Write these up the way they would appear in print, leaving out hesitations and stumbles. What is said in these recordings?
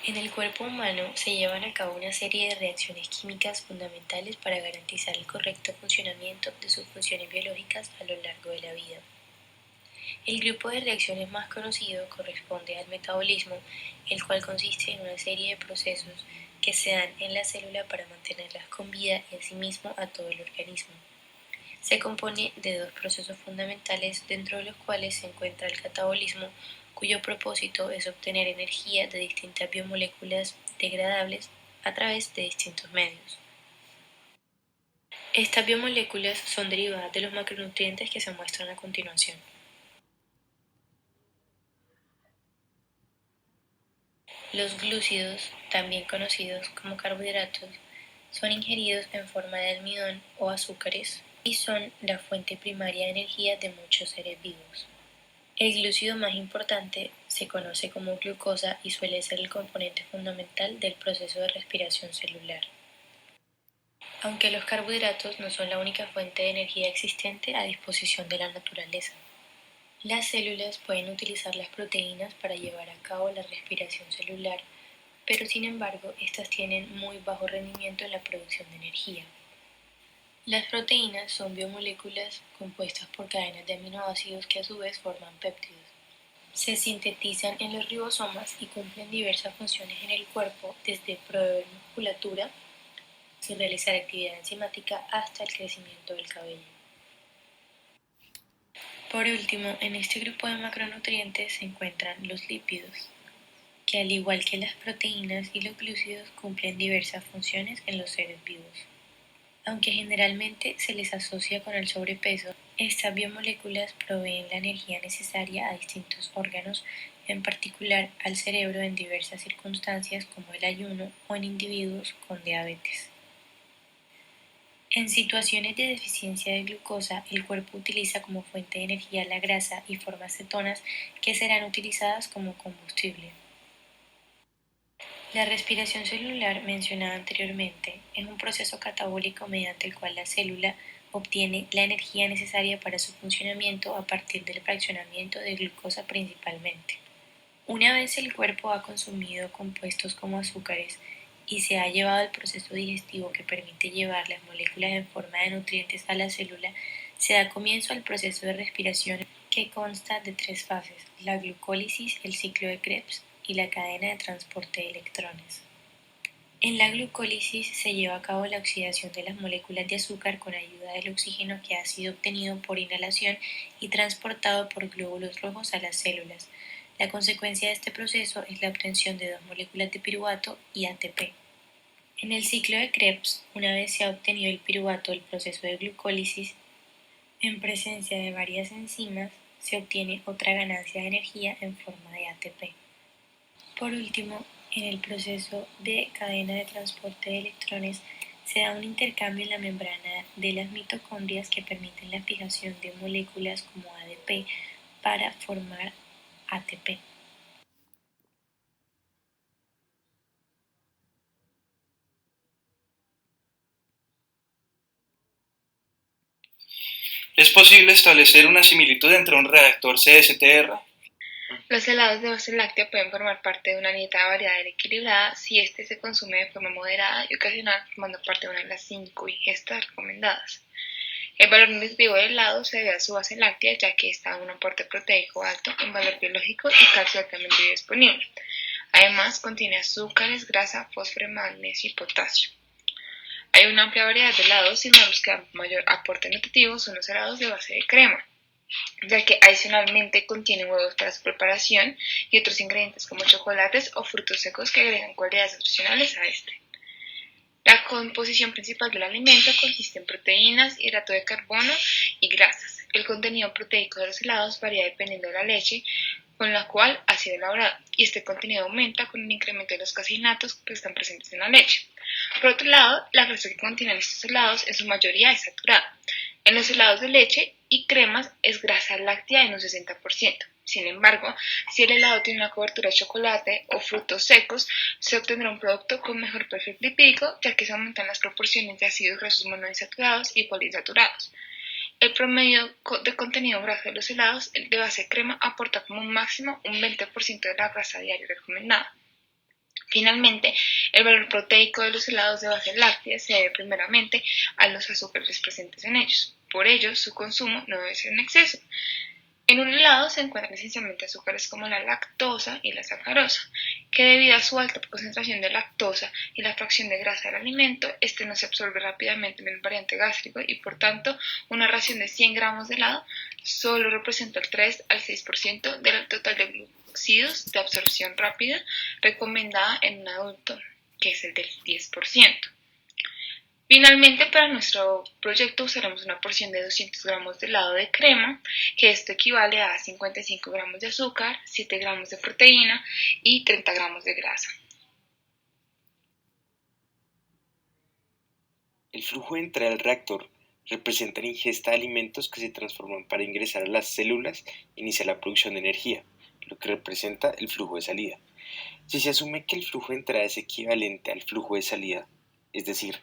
En el cuerpo humano se llevan a cabo una serie de reacciones químicas fundamentales para garantizar el correcto funcionamiento de sus funciones biológicas a lo largo de la vida. El grupo de reacciones más conocido corresponde al metabolismo, el cual consiste en una serie de procesos que se dan en la célula para mantenerlas con vida y asimismo a todo el organismo. Se compone de dos procesos fundamentales dentro de los cuales se encuentra el catabolismo, cuyo propósito es obtener energía de distintas biomoléculas degradables a través de distintos medios. Estas biomoléculas son derivadas de los macronutrientes que se muestran a continuación. Los glúcidos, también conocidos como carbohidratos, son ingeridos en forma de almidón o azúcares y son la fuente primaria de energía de muchos seres vivos. El glúcido más importante se conoce como glucosa y suele ser el componente fundamental del proceso de respiración celular. Aunque los carbohidratos no son la única fuente de energía existente a disposición de la naturaleza. Las células pueden utilizar las proteínas para llevar a cabo la respiración celular, pero sin embargo estas tienen muy bajo rendimiento en la producción de energía. Las proteínas son biomoléculas compuestas por cadenas de aminoácidos que a su vez forman péptidos. Se sintetizan en los ribosomas y cumplen diversas funciones en el cuerpo, desde proveer musculatura y realizar actividad enzimática hasta el crecimiento del cabello. Por último, en este grupo de macronutrientes se encuentran los lípidos, que al igual que las proteínas y los glúcidos cumplen diversas funciones en los seres vivos. Aunque generalmente se les asocia con el sobrepeso, estas biomoléculas proveen la energía necesaria a distintos órganos, en particular al cerebro en diversas circunstancias como el ayuno o en individuos con diabetes. En situaciones de deficiencia de glucosa, el cuerpo utiliza como fuente de energía la grasa y forma cetonas que serán utilizadas como combustible. La respiración celular mencionada anteriormente es un proceso catabólico mediante el cual la célula obtiene la energía necesaria para su funcionamiento a partir del fraccionamiento de glucosa principalmente. Una vez el cuerpo ha consumido compuestos como azúcares y se ha llevado el proceso digestivo que permite llevar las moléculas en forma de nutrientes a la célula, se da comienzo al proceso de respiración que consta de tres fases: la glucólisis, el ciclo de Krebs y la cadena de transporte de electrones. En la glucólisis se lleva a cabo la oxidación de las moléculas de azúcar con ayuda del oxígeno que ha sido obtenido por inhalación y transportado por glóbulos rojos a las células. La consecuencia de este proceso es la obtención de dos moléculas de piruvato y ATP. En el ciclo de Krebs, una vez se ha obtenido el piruvato del proceso de glucólisis, en presencia de varias enzimas, se obtiene otra ganancia de energía en forma de ATP. Por último, en el proceso de cadena de transporte de electrones se da un intercambio en la membrana de las mitocondrias que permiten la fijación de moléculas como ADP para formar ATP. ¿Es posible establecer una similitud entre un reactor CSTR? Los helados de base láctea pueden formar parte de una dieta variada y equilibrada si este se consume de forma moderada y ocasional, formando parte de una de las 5 ingestas recomendadas. El valor nutritivo del helado se debe a su base láctea, ya que está en un aporte proteico alto en valor biológico y calcio altamente biodisponible. Además, contiene azúcares, grasa, fósforo, magnesio y potasio. Hay una amplia variedad de helados, sin los que dan mayor aporte nutritivo son los helados de base de crema, ya que adicionalmente contienen huevos para su preparación y otros ingredientes como chocolates o frutos secos que agregan cualidades nutricionales a este. La composición principal del alimento consiste en proteínas, hidrato de carbono y grasas. El contenido proteico de los helados varía dependiendo de la leche con la cual ha sido elaborado, y este contenido aumenta con el incremento de los caseinatos que están presentes en la leche. Por otro lado, la grasa que contienen estos helados en su mayoría es saturada. En los helados de leche y cremas es grasa láctea en un 60%. Sin embargo, si el helado tiene una cobertura de chocolate o frutos secos, se obtendrá un producto con mejor perfil lipídico, ya que se aumentan las proporciones de ácidos grasos monoinsaturados y poliinsaturados. El promedio de contenido graso de los helados de base crema aporta como máximo un 20% de la grasa diaria recomendada. Finalmente, el valor proteico de los helados de base láctea se debe primeramente a los azúcares presentes en ellos. Por ello, su consumo no debe ser en exceso. En un helado se encuentran esencialmente azúcares como la lactosa y la sacarosa, que debido a su alta concentración de lactosa y la fracción de grasa del alimento, este no se absorbe rápidamente en el variante gástrico y por tanto una ración de 100 gramos de helado solo representa el 3 al 6% del total de glucósidos de absorción rápida recomendada en un adulto, que es el del 10%. Finalmente, para nuestro proyecto usaremos una porción de 200 gramos de helado de crema, que esto equivale a 55 gramos de azúcar, 7 gramos de proteína y 30 gramos de grasa. El flujo de entrada al reactor representa la ingesta de alimentos que se transforman para ingresar a las células e iniciar la producción de energía, lo que representa el flujo de salida. Si se asume que el flujo de entrada es equivalente al flujo de salida, es decir,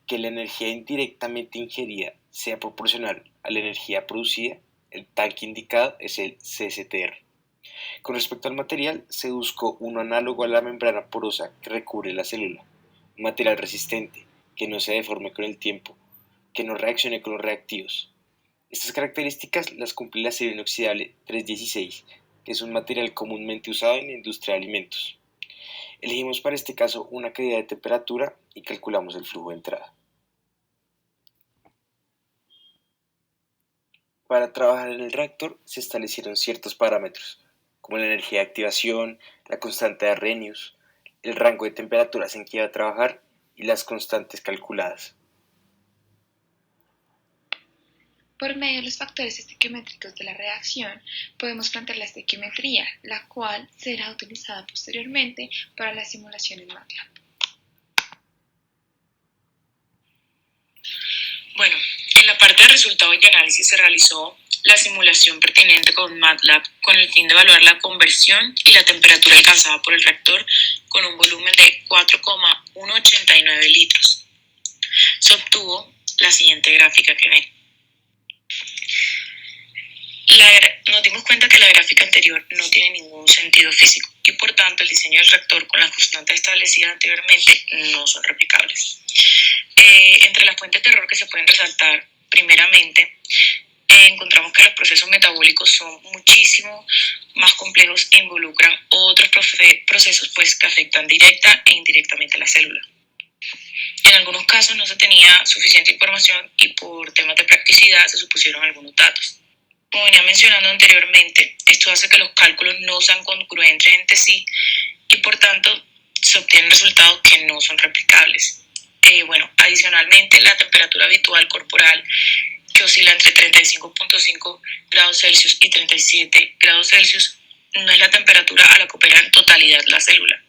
que la energía indirectamente ingerida sea proporcional a la energía producida, el tanque indicado es el CSTR. Con respecto al material, se buscó uno análogo a la membrana porosa que recubre la célula, un material resistente, que no se deforme con el tiempo, que no reaccione con los reactivos. Estas características las cumple el acero inoxidable 316, que es un material comúnmente usado en la industria de alimentos. Elegimos para este caso una caída de temperatura y calculamos el flujo de entrada. Para trabajar en el reactor se establecieron ciertos parámetros, como la energía de activación, la constante de Arrhenius, el rango de temperaturas en que iba a trabajar y las constantes calculadas. Por medio de los factores estequiométricos de la reacción, podemos plantear la estequiometría, la cual será utilizada posteriormente para la simulación en MATLAB. Bueno, en la parte de resultados y análisis se realizó la simulación pertinente con MATLAB con el fin de evaluar la conversión y la temperatura alcanzada por el reactor con un volumen de 4,189 litros. Se obtuvo la siguiente gráfica que ven. Nos dimos cuenta que la gráfica anterior no tiene ningún sentido físico y por tanto el diseño del reactor con las constantes establecidas anteriormente no son replicables. Entre las fuentes de error que se pueden resaltar, primeramente, encontramos que los procesos metabólicos son muchísimo más complejos e involucran otros procesos que afectan directa e indirectamente a la célula. En algunos casos no se tenía suficiente información y por temas de practicidad se supusieron algunos datos. Como venía mencionando anteriormente, esto hace que los cálculos no sean congruentes entre sí y por tanto se obtienen resultados que no son replicables. Adicionalmente, la temperatura habitual corporal, que oscila entre 35.5 grados Celsius y 37 grados Celsius, no es la temperatura a la que opera en totalidad la célula.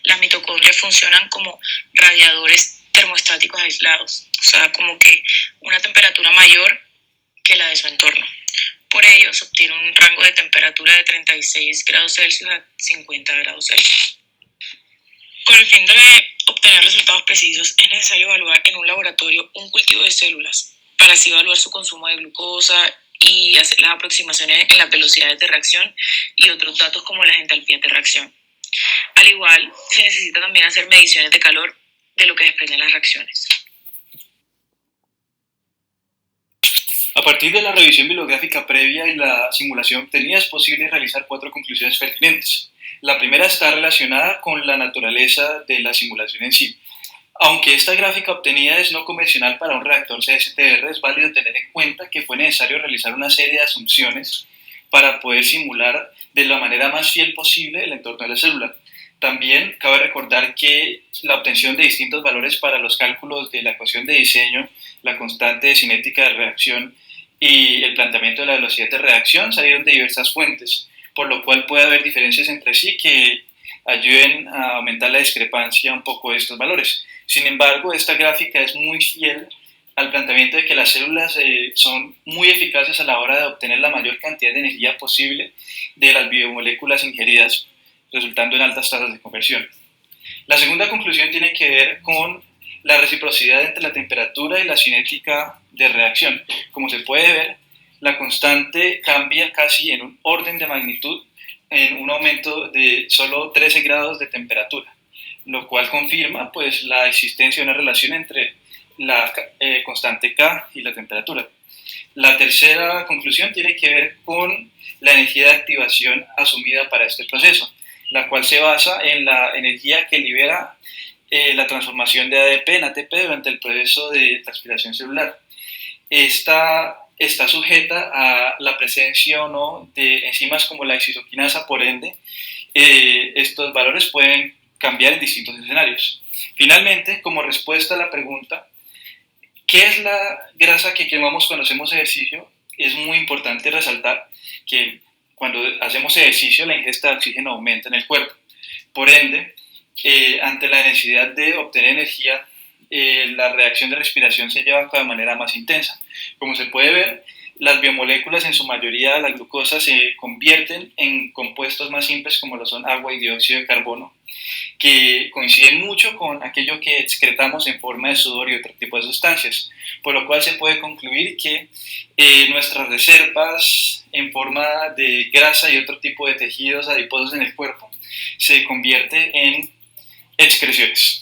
Las mitocondrias funcionan como radiadores termostáticos aislados, o sea, como que una temperatura mayor que la de su entorno. Por ello, se obtiene un rango de temperatura de 36 grados Celsius a 50 grados Celsius. Con el fin de obtener resultados precisos, es necesario evaluar en un laboratorio un cultivo de células, para así evaluar su consumo de glucosa y hacer las aproximaciones en las velocidades de reacción y otros datos como las entalpías de reacción. Al igual, se necesita también hacer mediciones de calor de lo que desprenden las reacciones. A partir de la revisión bibliográfica previa y la simulación obtenida es posible realizar 4 conclusiones pertinentes. La primera está relacionada con la naturaleza de la simulación en sí. Aunque esta gráfica obtenida es no convencional para un reactor CSTR, es válido tener en cuenta que fue necesario realizar una serie de asunciones para poder simular de la manera más fiel posible el entorno de la célula. También cabe recordar que la obtención de distintos valores para los cálculos de la ecuación de diseño, la constante de cinética de reacción y el planteamiento de la velocidad de reacción salieron de diversas fuentes, por lo cual puede haber diferencias entre sí que ayuden a aumentar la discrepancia un poco de estos valores. Sin embargo, esta gráfica es muy fiel al planteamiento de que las células son muy eficaces a la hora de obtener la mayor cantidad de energía posible de las biomoléculas ingeridas, resultando en altas tasas de conversión. La segunda conclusión tiene que ver con la reciprocidad entre la temperatura y la cinética de reacción. Como se puede ver, la constante cambia casi en un orden de magnitud en un aumento de solo 13 grados de temperatura. lo cual confirma pues, la existencia de una relación entre la constante K y la temperatura. La tercera conclusión tiene que ver con la energía de activación asumida para este proceso, la cual se basa en la energía que libera la transformación de ADP en ATP durante el proceso de transpiración celular. Esta está sujeta a la presencia o no de enzimas como la isoquinasa, por ende, estos valores pueden cambiar en distintos escenarios. Finalmente, como respuesta a la pregunta, ¿qué es la grasa que quemamos cuando hacemos ejercicio? Es muy importante resaltar que cuando hacemos ejercicio la ingesta de oxígeno aumenta en el cuerpo. Por ende, ante la necesidad de obtener energía, la reacción de respiración se lleva a cabo de manera más intensa. Como se puede ver, las biomoléculas, en su mayoría la glucosa, se convierten en compuestos más simples como lo son agua y dióxido de carbono, que coinciden mucho con aquello que excretamos en forma de sudor y otro tipo de sustancias, por lo cual se puede concluir que nuestras reservas en forma de grasa y otro tipo de tejidos adiposos en el cuerpo se convierte en excreciones.